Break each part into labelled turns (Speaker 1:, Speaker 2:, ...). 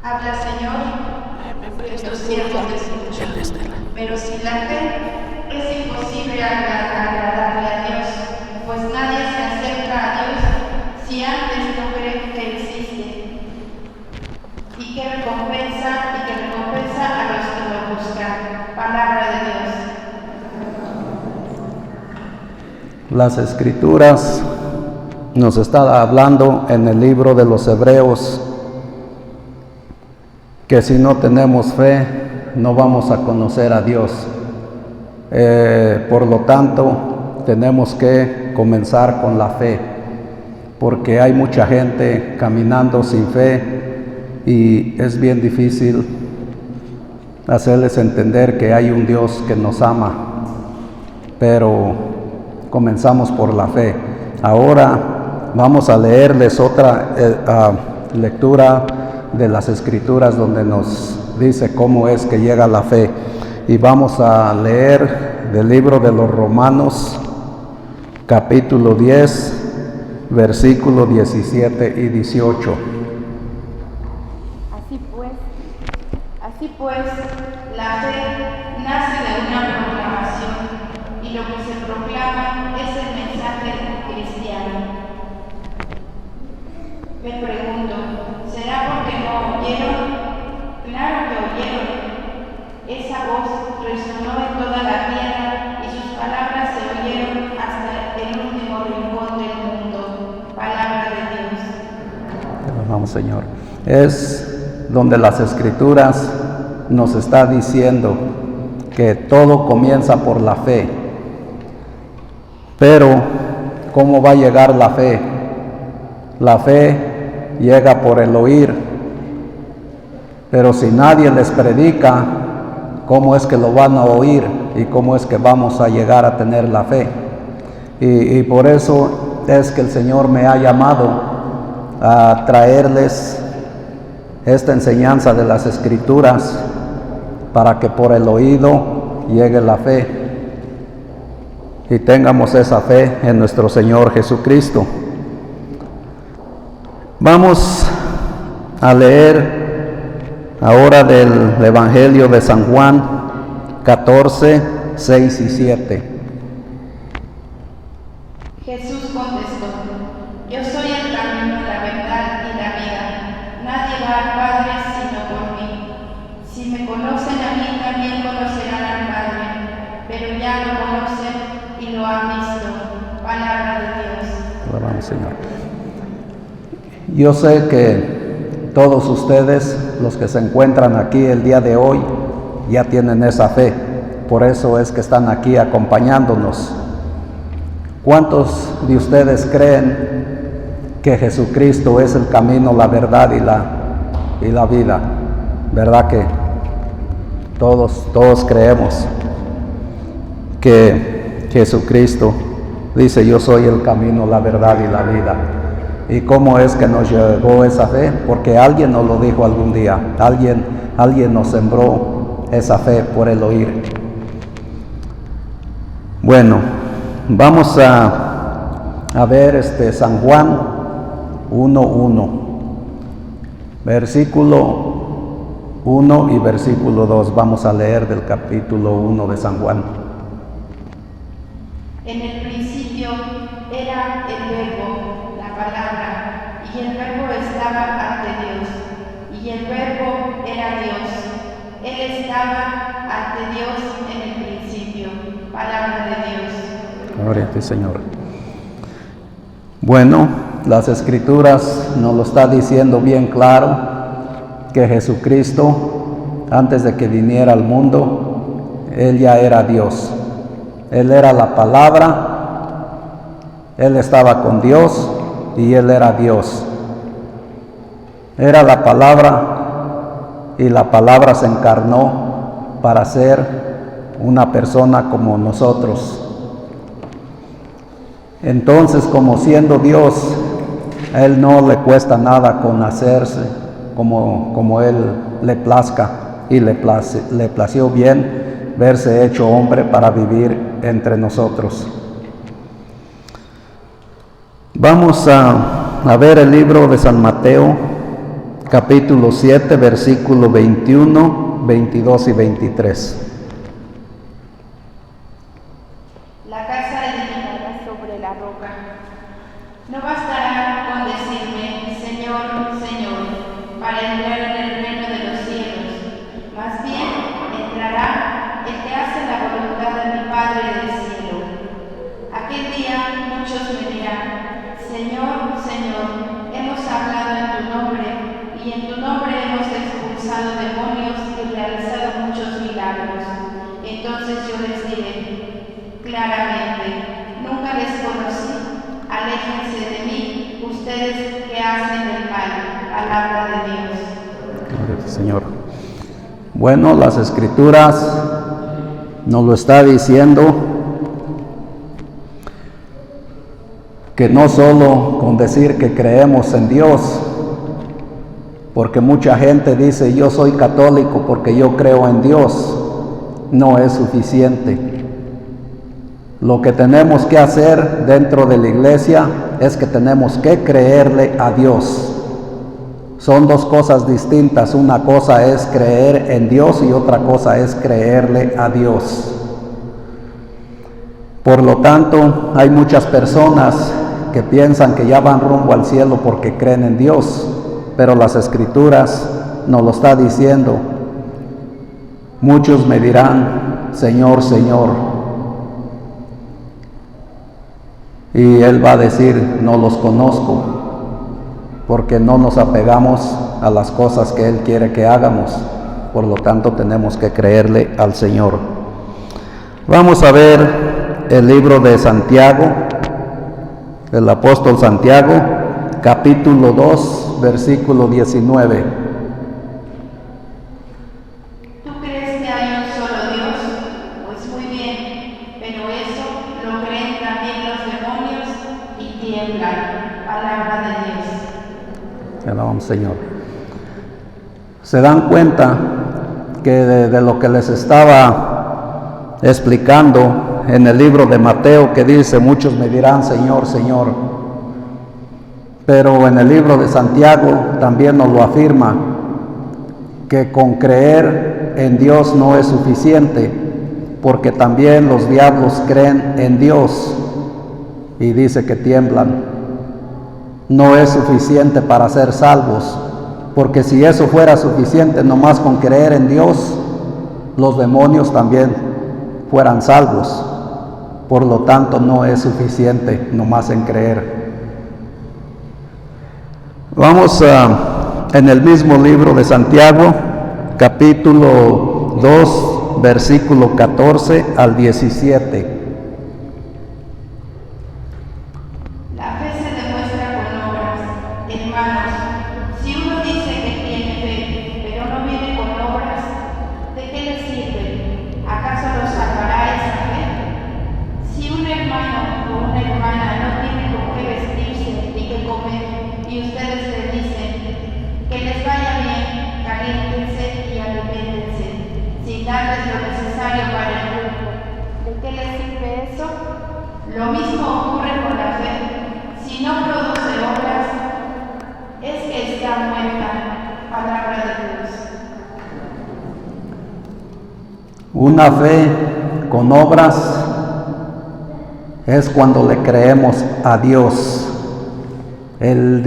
Speaker 1: Habla, Señor, que los siervos te escuchan. Pero sin la fe es imposible agradarle a Dios, pues nadie se acerca a Dios si antes no cree que Él existe y que recompensa a los que lo buscan. Palabra de Dios.
Speaker 2: Las Escrituras nos está hablando en el libro de los Hebreos que si no tenemos fe no vamos a conocer a Dios. Por lo tanto, tenemos que comenzar con la fe, porque hay mucha gente caminando sin fe y es bien difícil hacerles entender que hay un Dios que nos ama, pero comenzamos por la fe. Ahora vamos a leerles otra lectura de las Escrituras donde nos dice cómo es que llega la fe, y vamos a leer del libro de los Romanos capítulo 10 versículos 17 y 18.
Speaker 1: Así pues, la fe nace de una proclamación, y lo que se proclama es el mensaje cristiano. Me pregunto, ¿será porque no oyeron? Claro que oyeron. Esa voz resonó en toda la tierra y sus palabras se oyeron hasta el último rincón del mundo. Palabra de Dios.
Speaker 2: Vamos, Señor. Es donde las Escrituras nos está diciendo que todo comienza por la fe. Pero, ¿cómo va a llegar la fe? La fe llega por el oír. Pero si nadie les predica, ¿cómo es que lo van a oír? ¿Y cómo es que vamos a llegar a tener la fe? Y por eso es que el Señor me ha llamado a traerles esta enseñanza de las Escrituras para que por el oído llegue la fe y tengamos esa fe en nuestro Señor Jesucristo. Vamos a leer ahora del Evangelio de San Juan 14, 6 y 7.
Speaker 1: Jesús contestó: Yo soy el camino, la verdad y la vida. Nadie va al Padre sino por mí. Si me conocen a mí, también conocerán al Padre, pero ya lo conocen y lo han visto. Palabra de Dios.
Speaker 2: Alabamos, Señor. Yo sé que todos ustedes, los que se encuentran aquí el día de hoy, ya tienen esa fe. Por eso es que están aquí acompañándonos. ¿Cuántos de ustedes creen que Jesucristo es el camino, la verdad y la vida? ¿Verdad que todos creemos que Jesucristo dice: yo soy el camino, la verdad y la vida? ¿Y cómo es que nos llegó esa fe? Porque alguien nos lo dijo algún día, alguien nos sembró esa fe por el oír. Bueno, vamos a ver San Juan 1:1, versículo 1 y versículo 2. Vamos a leer del capítulo 1 de San Juan.
Speaker 1: En el principio era el Verbo, la palabra, y el Verbo estaba ante Dios, y el Verbo era Dios. Él estaba ante Dios en el principio. Palabra de Dios.
Speaker 2: Gloria a ti, Señor. Bueno, las Escrituras nos lo está diciendo bien claro, que Jesucristo, antes de que viniera al mundo, Él ya era Dios. Él era la palabra, Él estaba con Dios y Él era Dios. Era la palabra y la palabra se encarnó para ser una persona como nosotros. Entonces, como siendo Dios, a Él no le cuesta nada con hacerse como Él le plazca, y le plació bien verse hecho hombre para vivir entre nosotros. Vamos a ver el libro de San Mateo, capítulo 7, versículo 21, 22 y 23.
Speaker 1: La casa edificada sobre la roca. No bastará con decirme, Señor, Señor, para entrar en el reino de los cielos. Más bien, entrará el que hace la voluntad de mi Padre del cielo. Aquel día muchos me dirán, Señor, Señor, hemos hablado en tu nombre, y en tu nombre hemos expulsado demonios y realizado muchos milagros. Entonces yo les diré claramente, nunca les conocí, aléjense de mí, ustedes que hacen el mal. Palabra de Dios.
Speaker 2: Gracias, Señor. Bueno, las Escrituras nos lo está diciendo, que no solo con decir que creemos en Dios, porque mucha gente dice yo soy católico porque yo creo en Dios, no es suficiente. Lo que tenemos que hacer dentro de la iglesia es que tenemos que creerle a Dios. Son dos cosas distintas, una cosa es creer en Dios y otra cosa es creerle a Dios. Por lo tanto, hay muchas personas que piensan que ya van rumbo al cielo porque creen en Dios, pero las Escrituras nos lo está diciendo. Muchos me dirán, Señor, Señor. Y Él va a decir, no los conozco, porque no nos apegamos a las cosas que Él quiere que hagamos. Por lo tanto, tenemos que creerle al Señor. Vamos a ver el libro de Santiago, el apóstol Santiago, capítulo 2, versículo 19.
Speaker 1: ¿Tú crees que hay un solo Dios? Pues muy bien, pero eso lo creen también los demonios y tiemblan. Palabra de Dios.
Speaker 2: Alabamos, Señor. ¿Se dan cuenta que de lo que les estaba explicando en el libro de Mateo, que dice, muchos me dirán, Señor, Señor? Pero en el libro de Santiago también nos lo afirma, que con creer en Dios no es suficiente, porque también los diablos creen en Dios y dice que tiemblan. No es suficiente para ser salvos, porque si eso fuera suficiente nomás con creer en Dios, los demonios también fueran salvos. Por lo tanto, no es suficiente nomás en creer. Vamos en el mismo libro de Santiago, capítulo 2, versículo 14 al 17.
Speaker 1: La fe se demuestra con obras. Hermanos, si uno dice que tiene fe, pero no viene con obras, ¿de qué le sirve? ¿Acaso lo salvará esa fe? Si un hermano o una hermana no tiene con qué vestirse ni qué comer, y ustedes le dicen que les vaya bien, caliéntense y aliméntense, sin darles lo necesario para el cuerpo, ¿de qué les sirve eso? Lo mismo ocurre con la fe. Si no produce obras, es que está muerta. Palabra de Dios.
Speaker 2: Una fe con obras es cuando le creemos a Dios. El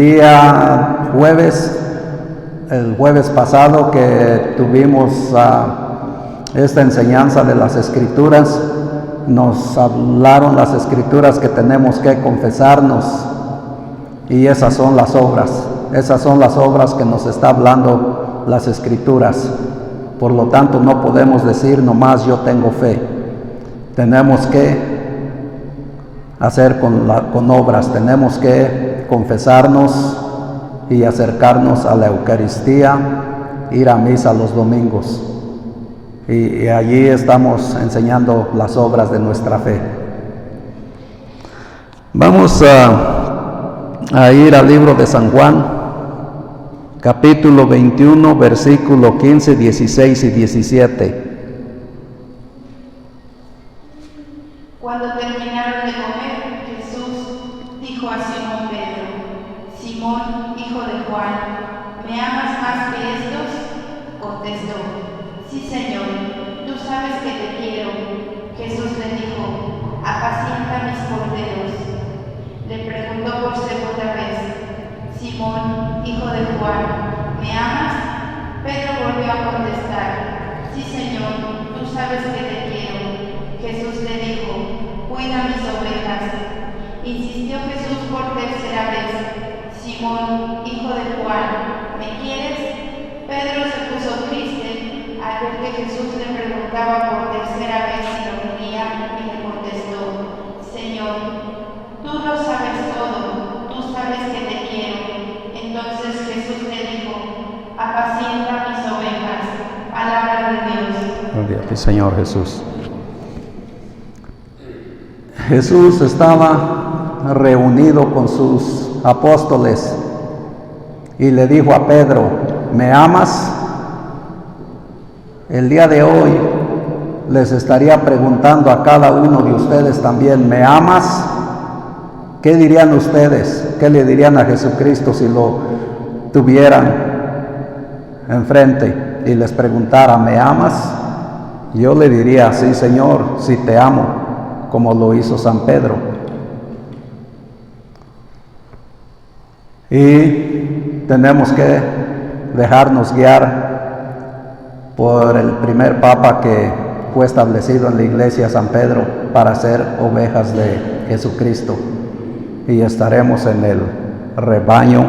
Speaker 2: jueves pasado que tuvimos esta enseñanza de las Escrituras, nos hablaron las Escrituras que tenemos que confesarnos, y esas son las obras que nos está hablando las Escrituras. Por lo tanto, no podemos decir nomás yo tengo fe, tenemos que hacer con obras, tenemos que confesarnos y acercarnos a la Eucaristía, ir a misa los domingos. Y allí estamos enseñando las obras de nuestra fe. Vamos a ir al libro de San Juan, capítulo 21, versículo 15, 16 y 17.
Speaker 1: Cuando terminaron de comer, Jesús dijo a Simón Pedro: Simón, hijo de Juan, ¿me amas más que estos? Contestó, sí, Señor, tú sabes que te quiero. Jesús le dijo, apacienta mis corderos. Le preguntó por segunda vez, Simón, hijo de Juan, ¿me amas? Pedro volvió a contestar, sí, Señor, tú sabes que te quiero. Jesús le dijo, cuida mis ovejas. Insistió Jesús por tercera vez, Simón, hijo de Juan, ¿me quieres? Pedro se puso triste al ver que Jesús le preguntaba por tercera vez si lo quería y le contestó, Señor, tú lo sabes todo, tú sabes que te quiero. Entonces Jesús le dijo, apacienta mis ovejas. Palabra de Dios.
Speaker 2: Gloria a ti, Señor Jesús. Jesús estaba reunido con sus apóstoles y le dijo a Pedro, ¿me amas? El día de hoy les estaría preguntando a cada uno de ustedes también, ¿me amas? ¿Qué dirían ustedes? ¿Qué le dirían a Jesucristo si lo tuvieran enfrente y les preguntara, ¿me amas? Yo le diría, sí, Señor, sí te amo, como lo hizo San Pedro. Y tenemos que dejarnos guiar por el primer papa que fue establecido en la iglesia, San Pedro, para ser ovejas de Jesucristo, y estaremos en el rebaño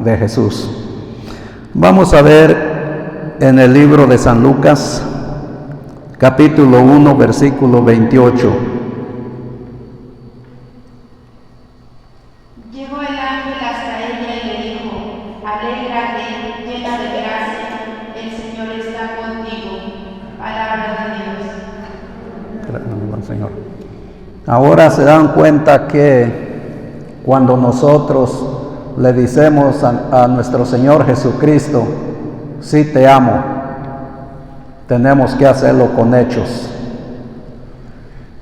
Speaker 2: de Jesús. Vamos a ver en el libro de San Lucas, capítulo 1, versículo 28.
Speaker 1: Llegó el ángel hasta ella y le dijo, alégrate, llena de gracia, el Señor está contigo. Palabra de Dios.
Speaker 2: Gracias, Señor. Ahora se dan cuenta que cuando nosotros le decimos a nuestro Señor Jesucristo, sí te amo, tenemos que hacerlo con hechos.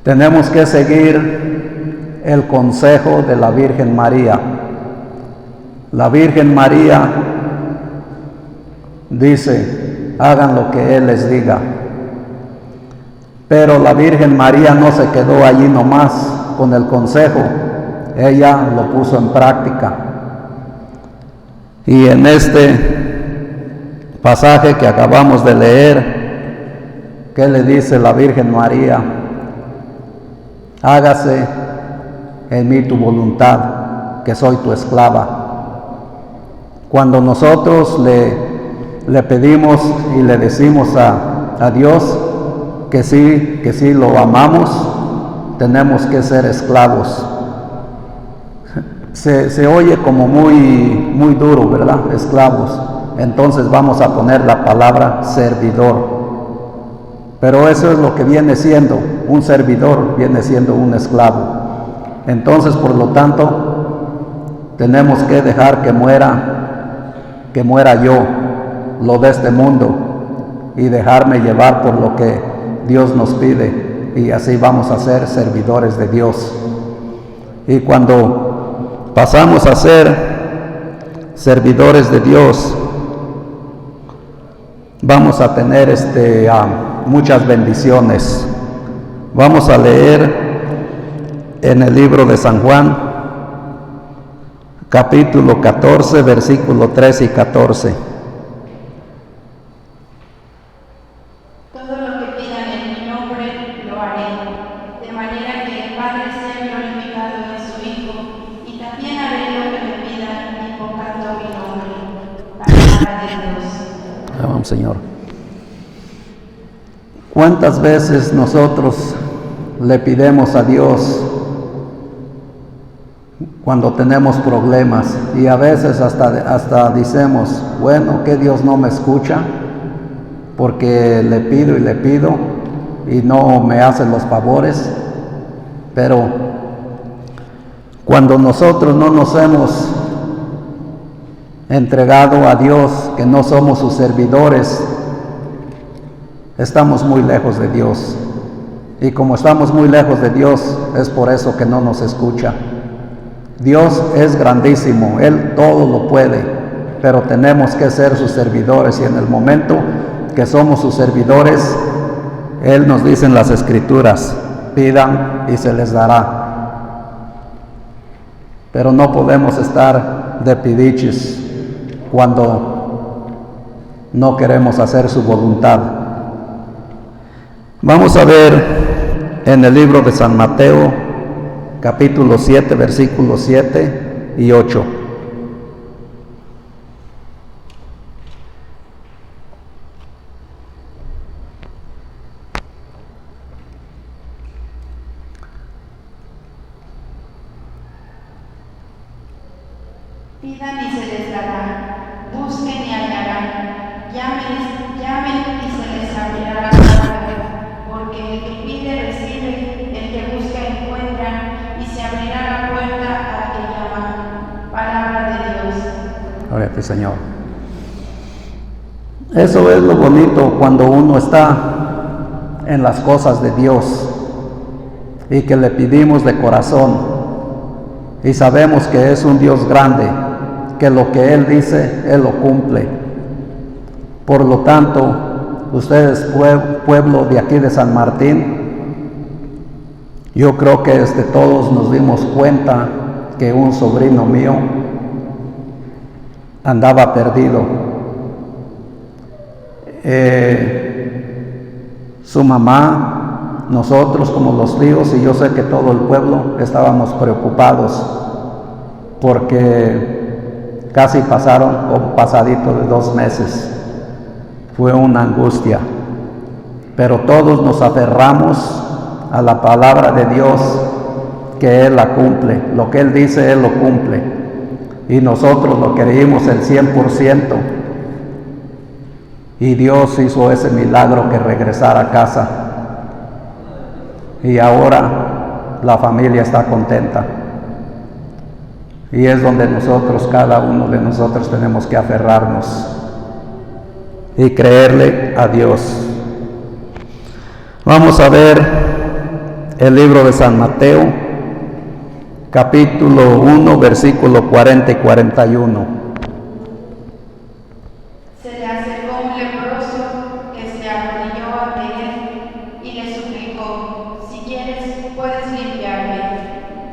Speaker 2: Tenemos que seguir el consejo de la Virgen María. La Virgen María dice, hagan lo que Él les diga. Pero la Virgen María no se quedó allí nomás con el consejo, ella lo puso en práctica. Y en este pasaje que acabamos de leer, ¿qué le dice la Virgen María? Hágase en mí tu voluntad, que soy tu esclava. Cuando nosotros le pedimos y le decimos a Dios que sí lo amamos, tenemos que ser esclavos. Se oye como muy duro, ¿verdad? Esclavos. Entonces vamos a poner la palabra servidor. Pero eso es lo que viene siendo un servidor, viene siendo un esclavo. Entonces, por lo tanto, tenemos que dejar que muera yo, lo de este mundo, y dejarme llevar por lo que Dios nos pide, y así vamos a ser servidores de Dios. Y cuando pasamos a ser servidores de Dios, vamos a tener muchas bendiciones. Vamos a leer en el libro de San Juan, capítulo 14, versículo 13 y 14.
Speaker 1: Todo lo que pidan en mi nombre lo haré, de manera que el Padre sea glorificado en su Hijo, y también haré lo que me pidan invocando mi nombre. Palabra de Dios.
Speaker 2: Vamos, Señor. ¿Cuántas veces nosotros le pidemos a Dios cuando tenemos problemas? Y a veces hasta decimos, bueno, que Dios no me escucha, porque le pido y no me hace los favores. Pero cuando nosotros no nos hemos entregado a Dios, que no somos sus servidores, estamos muy lejos de Dios. Y como estamos muy lejos de Dios, es por eso que no nos escucha. Dios es grandísimo, Él todo lo puede, pero tenemos que ser sus servidores, y en el momento que somos sus servidores, Él nos dice en las Escrituras: pidan y se les dará. Pero no podemos estar de pidichis cuando no queremos hacer su voluntad. Vamos a ver en el libro de San Mateo, capítulo 7, versículos 7 y 8.
Speaker 1: Pidan y se les dará, busquen y hallarán, llamen y se les abrirá la puerta, porque el que pide recibe, el que busca encuentra, y se abrirá la puerta al que llama. Palabra de Dios.
Speaker 2: Gloria a ti, Señor. Eso es lo bonito cuando uno está en las cosas de Dios y que le pedimos de corazón y sabemos que es un Dios grande, que lo que Él dice, Él lo cumple. Por lo tanto, ustedes, pueblo de aquí de San Martín, yo creo que todos nos dimos cuenta que un sobrino mío andaba perdido. Su mamá, nosotros como los tíos, y yo sé que todo el pueblo estábamos preocupados porque casi pasaron o pasadito de 2 meses. Fue una angustia, pero todos nos aferramos a la palabra de Dios, que Él la cumple. Lo que Él dice, Él lo cumple, y nosotros lo creímos el 100%, y Dios hizo ese milagro que regresara a casa, y ahora la familia está contenta. Y es donde nosotros, cada uno de nosotros, tenemos que aferrarnos y creerle a Dios. Vamos a ver el libro de San Mateo, capítulo 1, versículo 40 y 41.
Speaker 1: Se le acercó un leproso que se arrodilló ante él y le suplicó: si quieres, puedes limpiarme.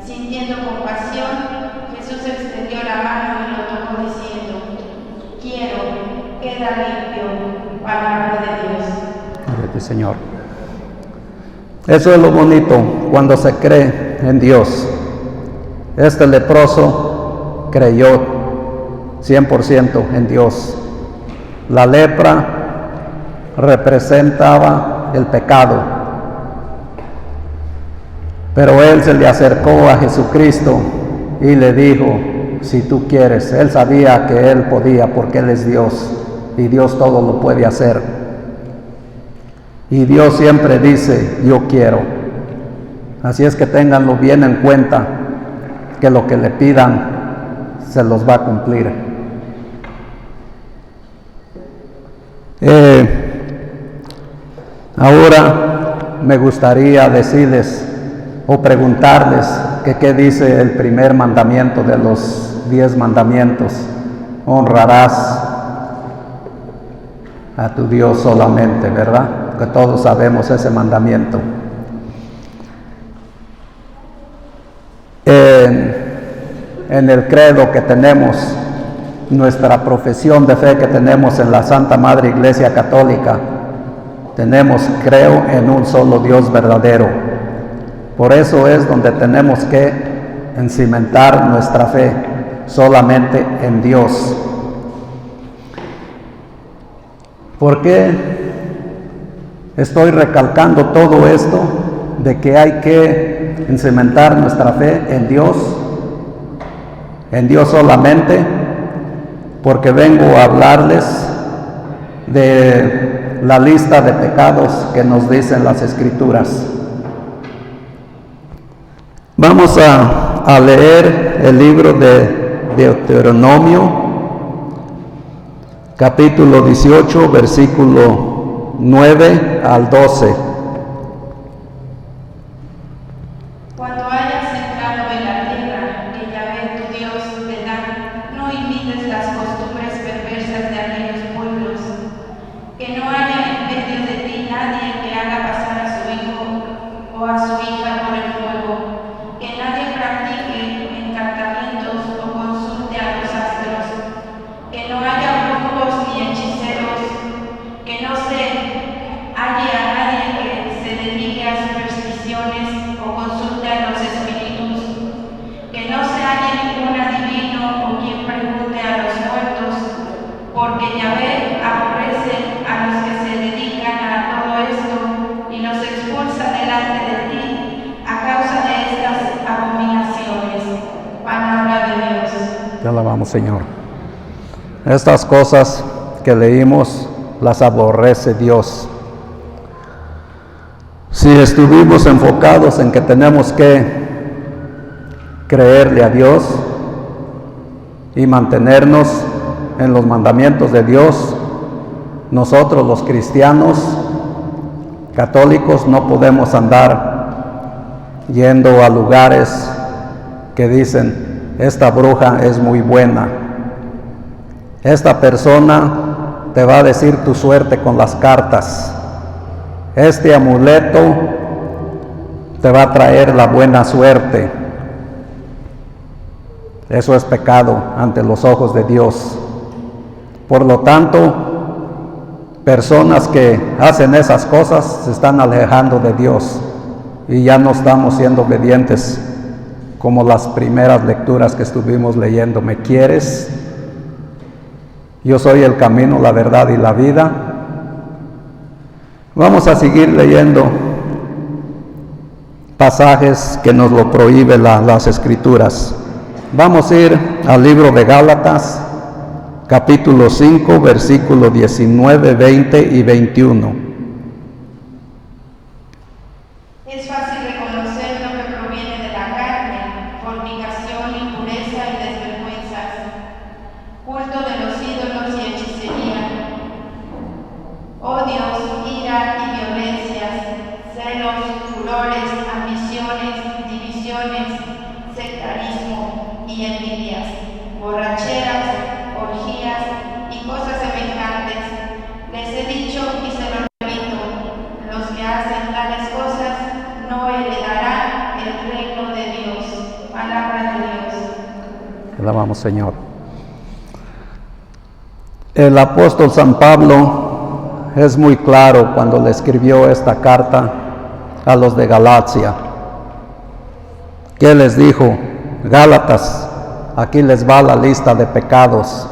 Speaker 1: Sintiendo compasión, Jesús extendió la mano y lo tocó diciendo: quiero, queda limpio. Palabra de Dios.
Speaker 2: Gloria a ti, Señor. Eso es lo bonito cuando se cree en Dios. Este leproso creyó 100% en Dios. La lepra representaba el pecado, pero él se le acercó a Jesucristo y le dijo: si tú quieres. Él sabía que él podía, porque Él es Dios y Dios todo lo puede hacer. Y Dios siempre dice: yo quiero. Así es que ténganlo bien en cuenta, que lo que le pidan se los va a cumplir. Ahora me gustaría decirles o preguntarles que qué dice el primer mandamiento de los 10 mandamientos: honrarás a tu Dios solamente, ¿verdad? Que todos sabemos ese mandamiento. En el credo que tenemos, nuestra profesión de fe que tenemos en la Santa Madre Iglesia Católica, tenemos: creo en un solo Dios verdadero. Por eso es donde tenemos que encimentar nuestra fe, solamente en Dios. ¿Por qué estoy recalcando todo esto de que hay que encimentar nuestra fe en Dios? En Dios solamente, porque vengo a hablarles de la lista de pecados que nos dicen las Escrituras. Vamos a leer el libro de Deuteronomio, capítulo 18, versículo 9 al 12.
Speaker 1: Cuando hayas entrado en la tierra que Yahvé tu Dios te da, no imites las costumbres
Speaker 2: Te alabamos, Señor. Estas cosas que leímos las aborrece Dios. Si estuvimos enfocados en que tenemos que creerle a Dios y mantenernos en los mandamientos de Dios, nosotros los cristianos católicos no podemos andar yendo a lugares que dicen, esta bruja es muy buena, esta persona te va a decir tu suerte con las cartas, este amuleto te va a traer la buena suerte. Eso es pecado ante los ojos de Dios. Por lo tanto, personas que hacen esas cosas se están alejando de Dios y ya no estamos siendo obedientes como las primeras lecturas que estuvimos leyendo. ¿Me quieres? Yo soy el camino, la verdad y la vida. Vamos a seguir leyendo pasajes que nos lo prohíben las Escrituras. Vamos a ir al libro de Gálatas, capítulo 5, versículos 19, 20 y 21.
Speaker 1: Es fácil reconocer lo que proviene de la carne: fornicación, impureza y desvergüenzas, culto de los ídolos y hechicería, odios, ira y violencias, celos, furores, ambiciones, divisiones, sectarismo y envidias, borracheras, orgías y cosas semejantes. Les he dicho y se lo repito: los que hacen tales cosas no heredarán el reino de Dios. Palabra de Dios.
Speaker 2: Alabamos, Señor. El apóstol San Pablo es muy claro cuando le escribió esta carta a los de Galacia. ¿Qué les dijo? Gálatas, aquí les va la lista de pecados.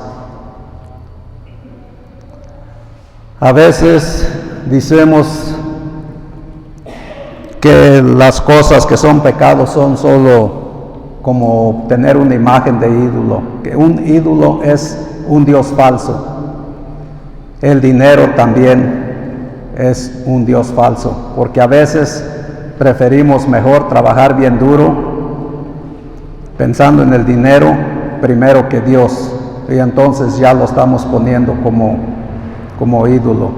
Speaker 2: A veces decimos que las cosas que son pecados son solo como tener una imagen de ídolo, que un ídolo es un dios falso. El dinero también es un dios falso, porque a veces preferimos mejor trabajar bien duro pensando en el dinero primero que Dios, y entonces ya lo estamos poniendo como ídolo.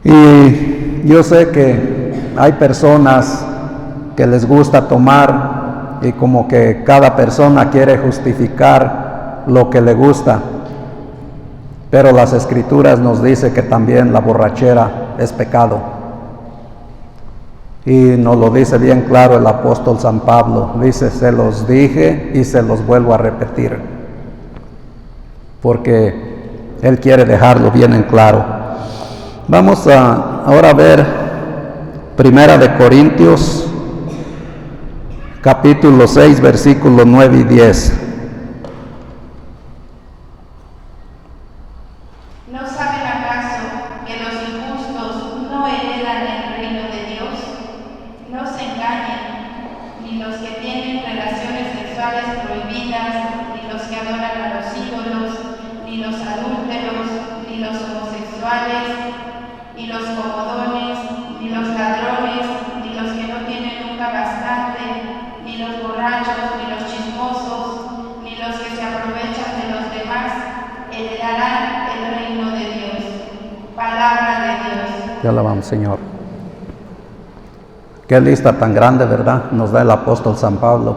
Speaker 2: Y yo sé que hay personas que les gusta tomar y como que cada persona quiere justificar lo que le gusta, pero las Escrituras nos dice que también la borrachera es pecado. Y nos lo dice bien claro el apóstol San Pablo. Dice, se los dije y se los vuelvo a repetir, porque él quiere dejarlo bien en claro. Vamos ahora a ver Primera de Corintios, capítulo 6, versículos 9 y 10.
Speaker 1: ¿No saben acaso que los injustos no heredan el reino de Dios? No se engañen, ni los que tienen relaciones sexuales prohibidas, ni los que adoran a los ídolos, ni los adúlteros, ni los homosexuales, ni los comodones, ni los ladrones, ni los que no tienen nunca bastante, ni los borrachos, ni los chismosos, ni los que se aprovechan de los demás, heredarán el reino de Dios. Palabra de Dios.
Speaker 2: Te alabamos, Señor. Qué lista tan grande, ¿verdad? Nos da el apóstol San Pablo.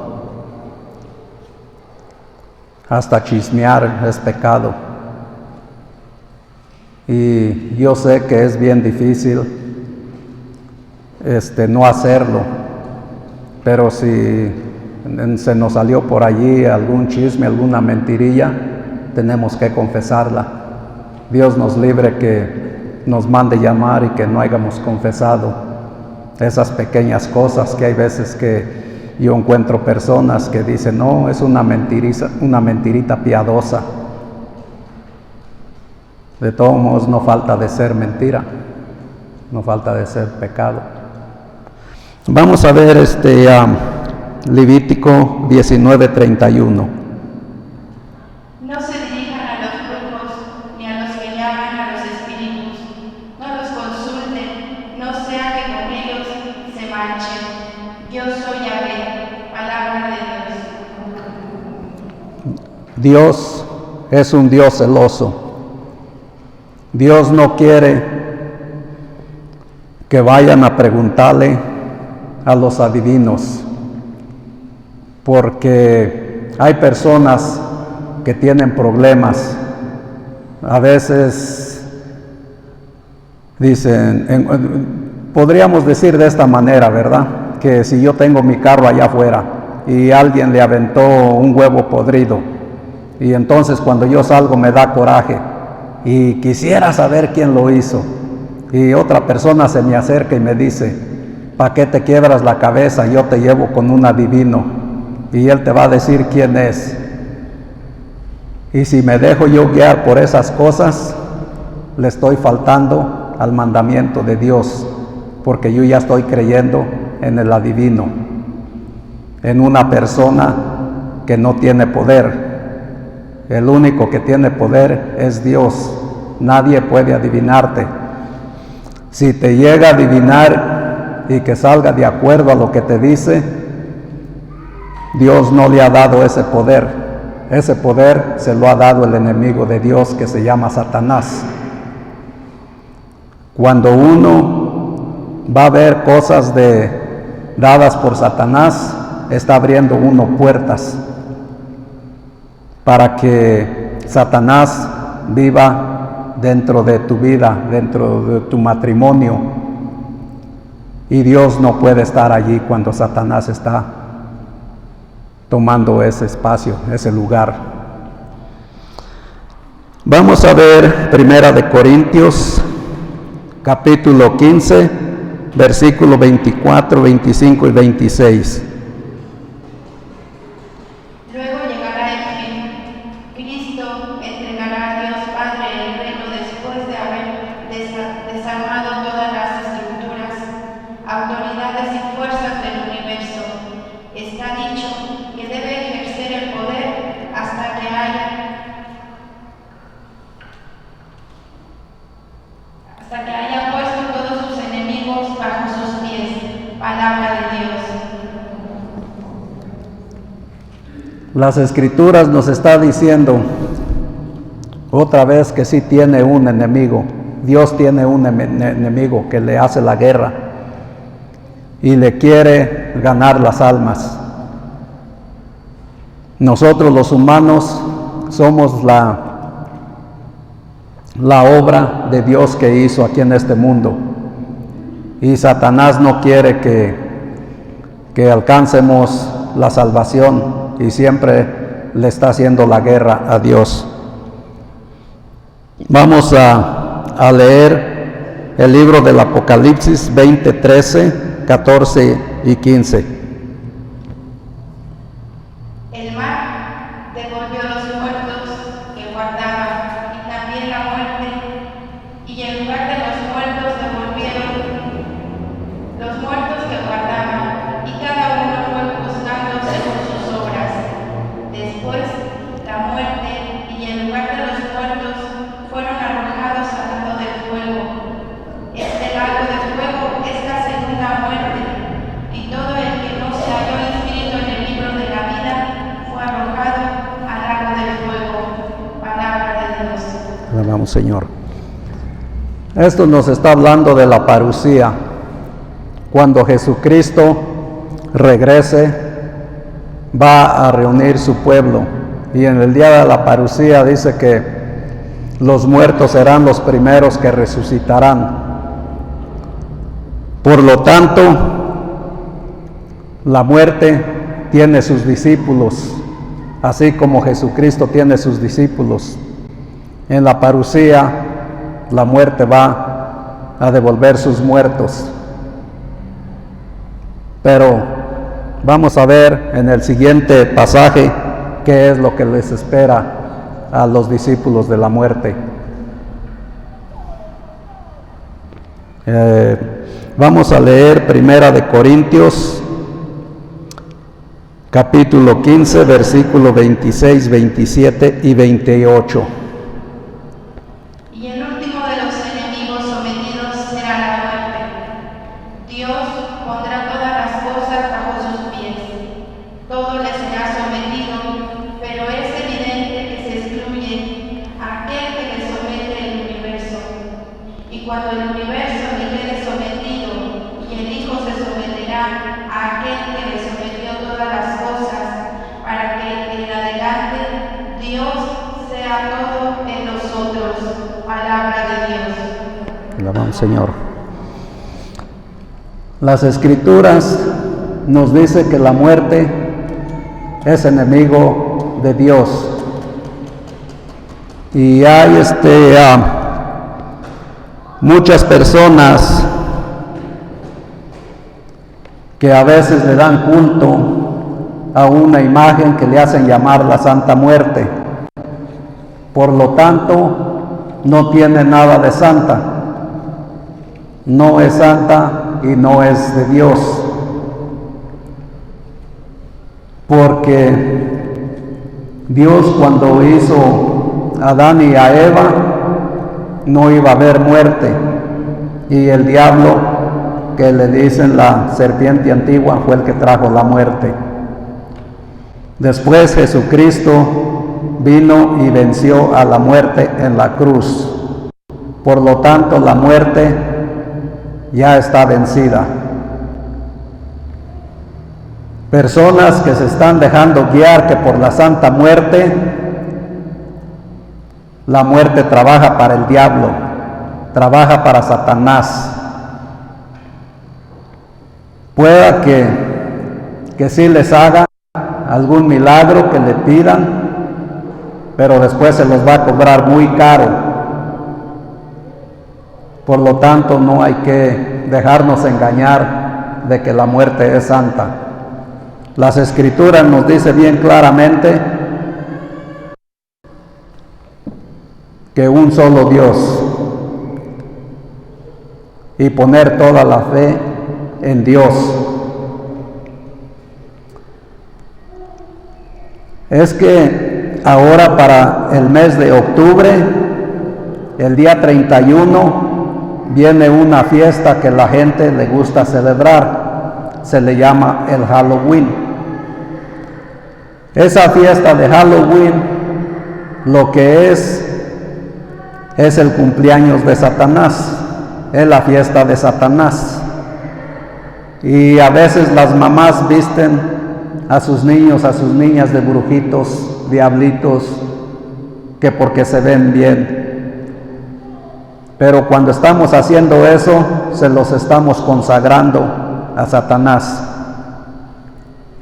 Speaker 2: Hasta chismear es pecado. Y yo sé que es bien difícil no hacerlo, pero si se nos salió por allí algún chisme, alguna mentirilla, tenemos que confesarla. Dios nos libre que nos mande llamar y que no hayamos confesado esas pequeñas cosas que hay veces que yo encuentro personas que dicen, no, es una mentirita piadosa. De todos modos, no falta de ser mentira, no falta de ser pecado. Vamos a ver Levítico 19:31. Dios es un Dios celoso. Dios no quiere que vayan a preguntarle a los adivinos, porque hay personas que tienen problemas. A veces dicen, podríamos decir de esta manera, ¿verdad? Que si yo tengo mi carro allá afuera y alguien le aventó un huevo podrido, y entonces cuando yo salgo me da coraje y quisiera saber quién lo hizo, y otra persona se me acerca y me dice, ¿para qué te quiebras la cabeza? Yo te llevo con un adivino y él te va a decir quién es. Y si me dejo yo guiar por esas cosas, le estoy faltando al mandamiento de Dios, porque yo ya estoy creyendo en el adivino, en una persona que no tiene poder. El único que tiene poder es Dios. Nadie puede adivinarte. Si te llega a adivinar y que salga de acuerdo a lo que te dice, Dios no le ha dado ese poder. Ese poder se lo ha dado el enemigo de Dios, que se llama Satanás. Cuando uno va a ver cosas dadas por Satanás, está abriendo uno puertas para que Satanás viva dentro de tu vida, dentro de tu matrimonio, y Dios no puede estar allí cuando Satanás está tomando ese espacio, ese lugar. Vamos a ver 1 Corintios capítulo 15, versículo 24, 25 y 26.
Speaker 1: Luego llegará el fin. Cristo entregará a Dios Padre el reino después de haber desarmado todas las estructuras, autoridades y fuerzas del universo. Está dicho que debe ejercer el poder hasta que haya puesto todos sus enemigos bajo sus pies. Palabra de Dios.
Speaker 2: Las Escrituras nos está diciendo otra vez que sí tiene un enemigo. Dios tiene un enemigo que le hace la guerra y le quiere ganar las almas. Nosotros los humanos somos la obra de Dios que hizo aquí en este mundo, y Satanás no quiere que alcancemos la salvación, y siempre le está haciendo la guerra a Dios. Vamos a leer el libro del Apocalipsis 20, 13, 14 y 15.
Speaker 1: El mar devolvió los muertos que guardaba, y también la muerte, y en lugar de los muertos devolvieron los muertos que guardaban, y cada uno fue juzgado según sus obras. Después, la muerte y en lugar de los muertos fueron arrojados al lago del fuego. Este lago de fuego es la segunda muerte, y todo el que no se halló inscrito en el libro de la vida fue arrojado al lago del fuego. Palabra de Dios.
Speaker 2: Alabamos, Señor. Esto nos está hablando de la parucía. Cuando Jesucristo regrese, va a reunir su pueblo, y en el día de la parucía dice que los muertos serán los primeros que resucitarán. Por lo tanto, la muerte tiene sus discípulos, así como Jesucristo tiene sus discípulos. En la parucía, la muerte va a devolver sus muertos. Pero vamos a ver en el siguiente pasaje qué es lo que les espera a los discípulos de la muerte. Vamos a leer 1 Corintios capítulo 15, versículo 26, 27 y 28.
Speaker 1: Y el último de los enemigos sometidos será la muerte. Dios pondrá todas las cosas bajo sus pies. Todo le será sometido, pero es evidente Dios sea todo en nosotros. Palabra de Dios.
Speaker 2: Alabamos, Señor. Las Escrituras nos dice que la muerte es enemigo de Dios. Y hay muchas personas que a veces le dan culto a una imagen que le hacen llamar la Santa Muerte. Por lo tanto, no tiene nada de santa. No es santa y no es de Dios. Porque Dios, cuando hizo a Adán y a Eva, no iba a haber muerte. Y el diablo, que le dicen la serpiente antigua, fue el que trajo la muerte. Después Jesucristo vino y venció a la muerte en la cruz. Por lo tanto, la muerte ya está vencida. Personas que se están dejando guiar que por la Santa Muerte, la muerte trabaja para el diablo, trabaja para Satanás. Pueda que sí les haga algún milagro que le pidan, pero después se los va a cobrar muy caro. Por lo tanto, no hay que dejarnos engañar de que la muerte es santa. Las Escrituras nos dice bien claramente que un solo Dios, y poner toda la fe en Dios. Es que ahora para el mes de octubre, el día 31, viene una fiesta que la gente le gusta celebrar. Se le llama el Halloween. Esa fiesta de Halloween, lo que es el cumpleaños de Satanás, es la fiesta de Satanás. Y a veces las mamás visten a sus niños, a sus niñas de brujitos, diablitos, que porque se ven bien. Pero cuando estamos haciendo eso, se los estamos consagrando a Satanás.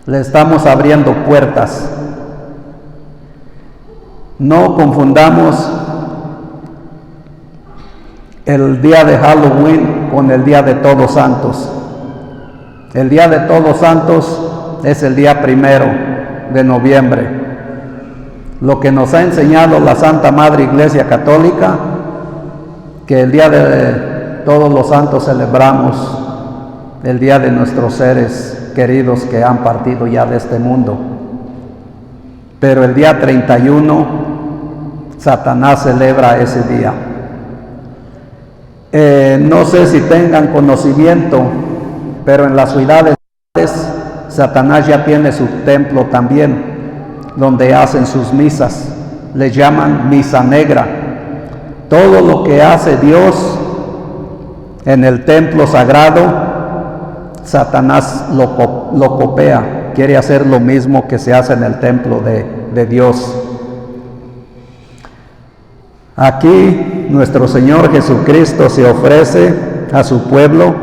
Speaker 2: Le estamos abriendo puertas. No confundamos el día de Halloween con el día de Todos Santos. El día de Todos Santos es el día 1 de noviembre. Lo que nos ha enseñado la Santa Madre Iglesia Católica, que el día de Todos los Santos celebramos el día de nuestros seres queridos que han partido ya de este mundo. Pero el día 31, Satanás celebra ese día. No sé si tengan conocimiento, pero en las ciudades Satanás ya tiene su templo también, donde hacen sus misas. Le llaman misa negra. Todo lo que hace Dios en el templo sagrado, Satanás lo copia. Quiere hacer lo mismo que se hace en el templo de Dios. Aquí nuestro Señor Jesucristo se ofrece a su pueblo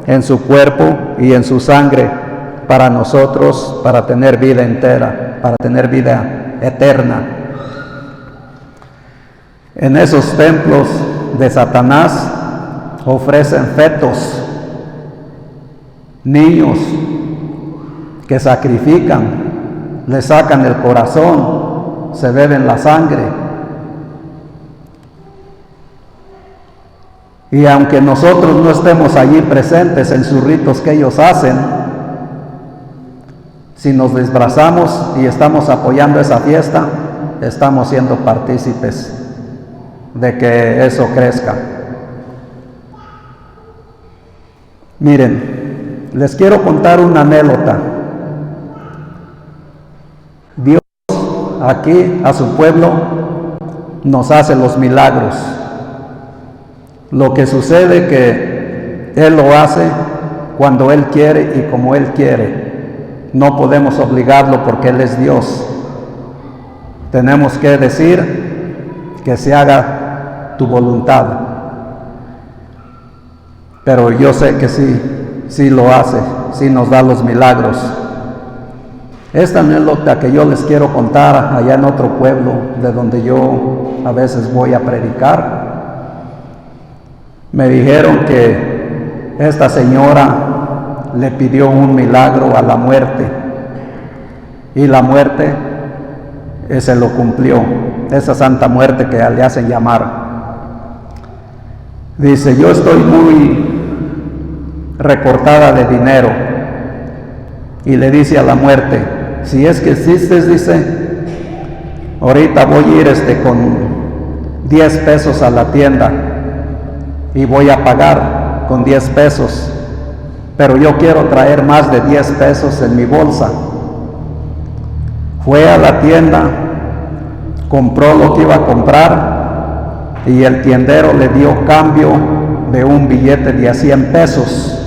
Speaker 2: en su cuerpo y en su sangre para nosotros, para tener vida entera, para tener vida eterna. En esos templos de Satanás ofrecen fetos, niños que sacrifican, le sacan el corazón, se beben la sangre. Y aunque nosotros no estemos allí presentes en sus ritos que ellos hacen, si nos disfrazamos y estamos apoyando esa fiesta, estamos siendo partícipes de que eso crezca. Miren, les quiero contar una anécdota. Dios aquí a su pueblo nos hace los milagros. Lo que sucede que Él lo hace cuando Él quiere y como Él quiere. No podemos obligarlo porque Él es Dios. tenemos que decir que se haga tu voluntad. Pero yo sé que sí lo hace, sí nos da los milagros. Esta anécdota que yo les quiero contar allá en otro pueblo de donde yo a veces voy a predicar. Me dijeron que esta señora le pidió un milagro a la muerte y la muerte se lo cumplió, esa santa muerte que le hacen llamar. Dice, yo estoy muy recortada de dinero, y le dice a la muerte, si es que existes, dice, ahorita voy a ir con 10 pesos a la tienda y voy a pagar con 10 pesos, pero yo quiero traer más de 10 pesos en mi bolsa. Fue a la tienda, compró lo que iba a comprar y el tiendero le dio cambio de un billete de a 100 pesos.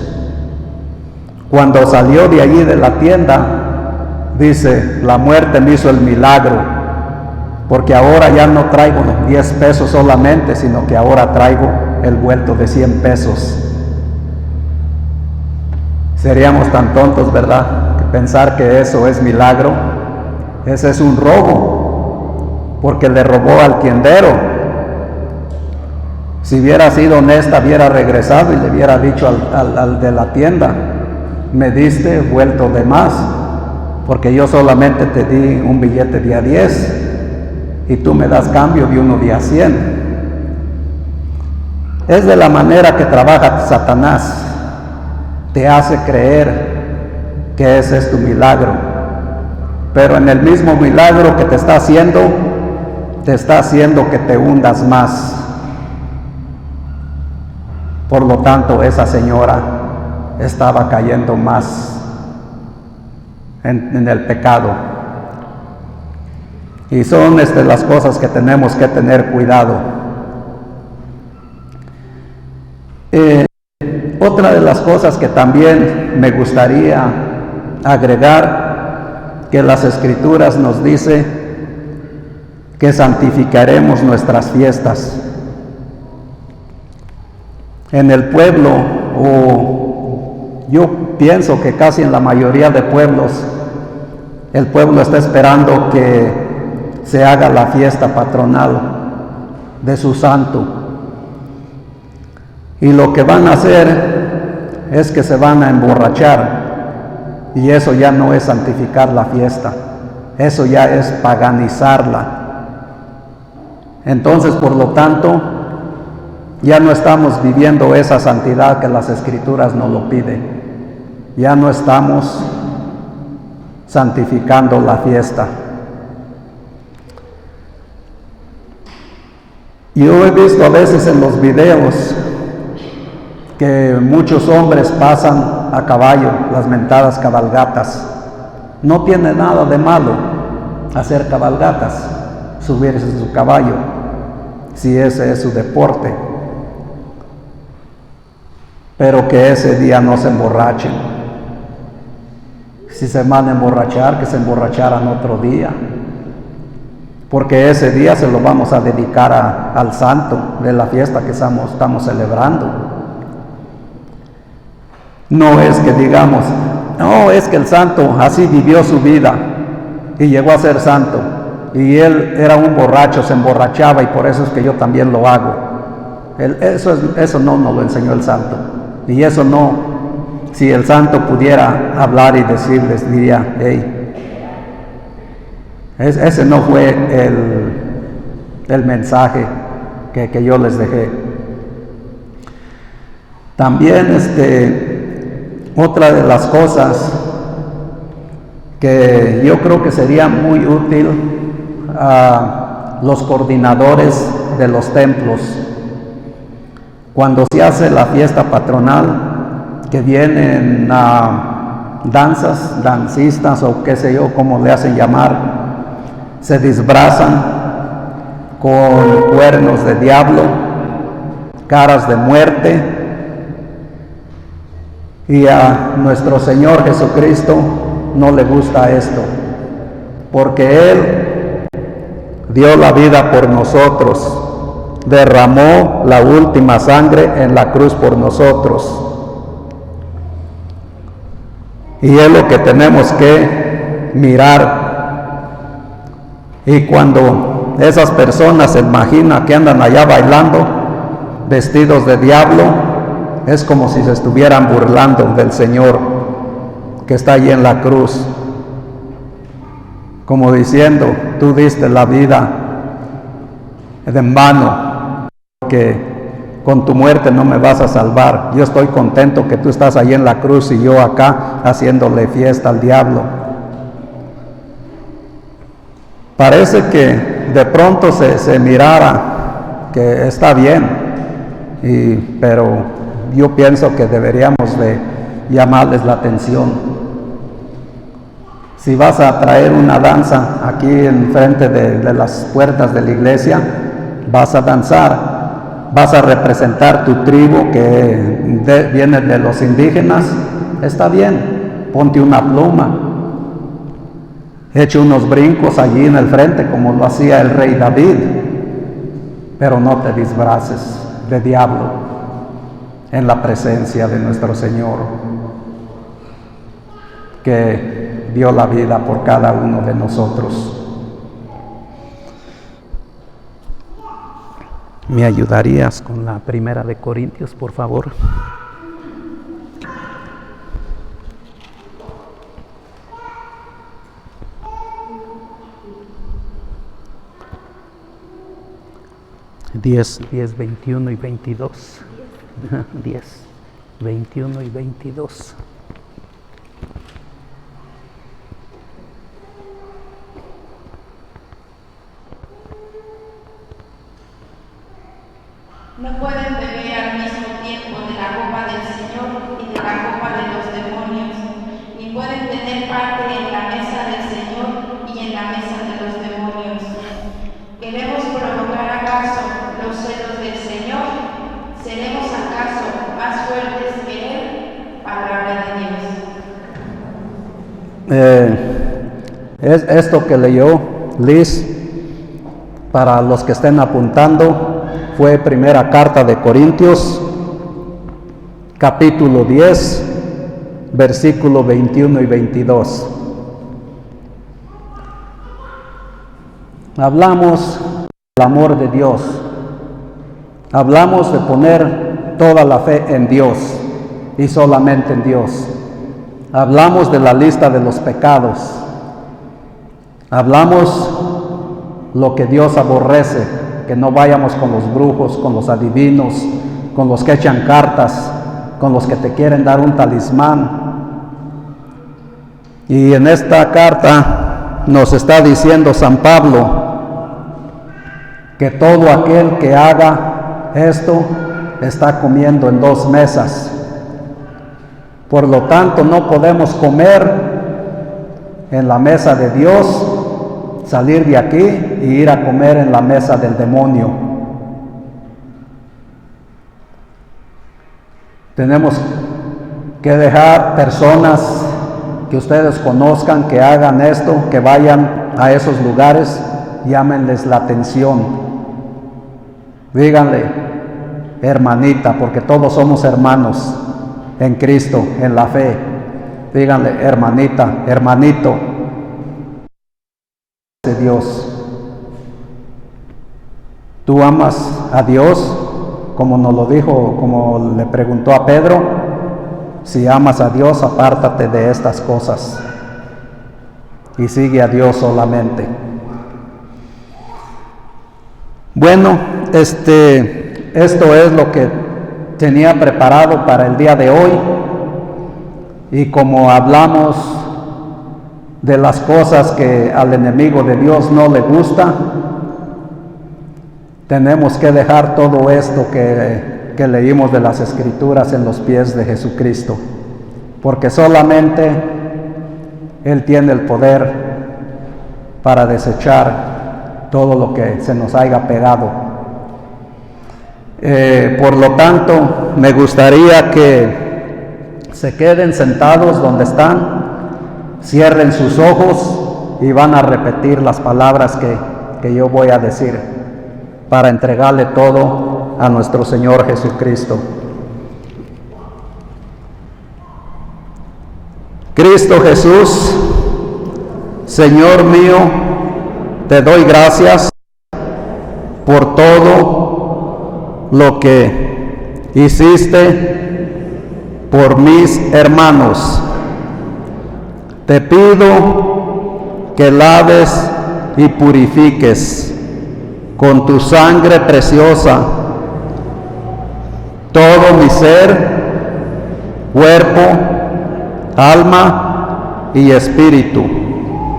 Speaker 2: Cuando salió de allí de la tienda, dice, la muerte me hizo el milagro, porque ahora ya no traigo 10 pesos solamente, sino que ahora traigo el vuelto de 100 pesos. Seríamos tan tontos, ¿verdad?, que pensar que eso es milagro. Ese es un robo, porque le robó al tiendero. Si hubiera sido honesta, hubiera regresado y le hubiera dicho al de la tienda, me diste vuelto de más, porque yo solamente te di un billete de a 10 y tú me das cambio de uno de a 100. Es de la manera que trabaja Satanás. Te hace creer que ese es tu milagro, pero en el mismo milagro que te está haciendo que te hundas más. Por lo tanto, esa señora estaba cayendo más en el pecado. Y son las cosas que tenemos que tener cuidado. Otra de las cosas que también me gustaría agregar, que las Escrituras nos dice que santificaremos nuestras fiestas. En el pueblo, o yo pienso que casi en la mayoría de pueblos, el pueblo está esperando que se haga la fiesta patronal de su santo. Y lo que van a hacer es que se van a emborrachar, y eso ya no es santificar la fiesta, eso ya es paganizarla. Entonces, por lo tanto, ya no estamos viviendo esa santidad que las Escrituras nos lo piden. Ya no estamos santificando la fiesta. Yo he visto a veces en los videos que muchos hombres pasan a caballo, las mentadas cabalgatas. No tiene nada de malo hacer cabalgatas, subirse en su caballo, si ese es su deporte. Pero que ese día no se emborrachen. Si se van a emborrachar, que se emborracharan otro día, porque ese día se lo vamos a dedicar al santo de la fiesta que estamos celebrando. No es que digamos, no, es que el santo así vivió su vida y llegó a ser santo, y él era un borracho, se emborrachaba, y por eso es que yo también lo hago. Eso no nos lo enseñó el santo. Y eso no, si el santo pudiera hablar y decirles, diría, hey, ese no fue el mensaje que yo les dejé. También otra de las cosas que yo creo que sería muy útil a los coordinadores de los templos, cuando se hace la fiesta patronal, que vienen danzas, dancistas o qué sé yo, como le hacen llamar, se disfrazan con cuernos de diablo, caras de muerte, y a nuestro Señor Jesucristo no le gusta esto, porque Él dio la vida por nosotros, derramó la última sangre en la cruz por nosotros. Y es lo que tenemos que mirar. Y cuando esas personas se imaginan que andan allá bailando, vestidos de diablo, es como si se estuvieran burlando del Señor que está allí en la cruz, como diciendo: tú diste la vida en vano, porque con tu muerte no me vas a salvar. Yo estoy contento que tú estás allí en la cruz y yo acá haciéndole fiesta al diablo. Parece que de pronto se mirara que está bien, pero yo pienso que deberíamos de llamarles la atención. Si vas a traer una danza aquí enfrente de las puertas de la iglesia, vas a danzar, vas a representar tu tribu que viene de los indígenas, está bien, ponte una pluma, echa unos brincos allí en el frente como lo hacía el rey David, pero no te disfraces de diablo en la presencia de nuestro Señor, que dio la vida por cada uno de nosotros. ¿Me ayudarías con la primera de Corintios, por favor? Diez, 21 y 22. 10, 21 y 22.
Speaker 1: No pueden beber al mismo tiempo de la copa del Señor y de la copa de los demonios, ni pueden tener parte en la mesa del Señor y en la mesa de los demonios. ¿Queremos provocar acaso los celos del Señor? ¿Seremos acaso más fuertes que Él? Palabra de Dios.
Speaker 2: Es esto que leyó Liz, para los que estén apuntando, fue primera carta de Corintios, capítulo 10, versículo 21 y 22. Hablamos del amor de Dios, hablamos de poner toda la fe en Dios y solamente en Dios. Hablamos de la lista de los pecados, hablamos lo que Dios aborrece, que no vayamos con los brujos, con los adivinos, con los que echan cartas, con los que te quieren dar un talismán. Y en esta carta nos está diciendo San Pablo que todo aquel que haga esto está comiendo en dos mesas. Por lo tanto, no podemos comer en la mesa de Dios, salir de aquí e ir a comer en la mesa del demonio. Tenemos que dejar personas que ustedes conozcan, que hagan esto, que vayan a esos lugares, llámenles la atención. Díganle: hermanita, porque todos somos hermanos en Cristo, en la fe. Díganle: hermanita, hermanito de Dios. ¿Tú amas a Dios? Como nos lo dijo, como le preguntó a Pedro: si amas a Dios, apártate de estas cosas y sigue a Dios solamente. Bueno, esto es lo que tenía preparado para el día de hoy, y como hablamos de las cosas que al enemigo de Dios no le gusta, tenemos que dejar todo esto que leímos de las Escrituras en los pies de Jesucristo, porque solamente Él tiene el poder para desechar todo lo que se nos haya pegado. Por lo tanto, me gustaría que se queden sentados donde están, cierren sus ojos y van a repetir las palabras que que yo voy a decir para entregarle todo a nuestro Señor Jesucristo. Cristo Jesús, Señor mío, te doy gracias por todo lo que hiciste por mis hermanos. Te pido que laves y purifiques con tu sangre preciosa todo mi ser, cuerpo, alma y espíritu.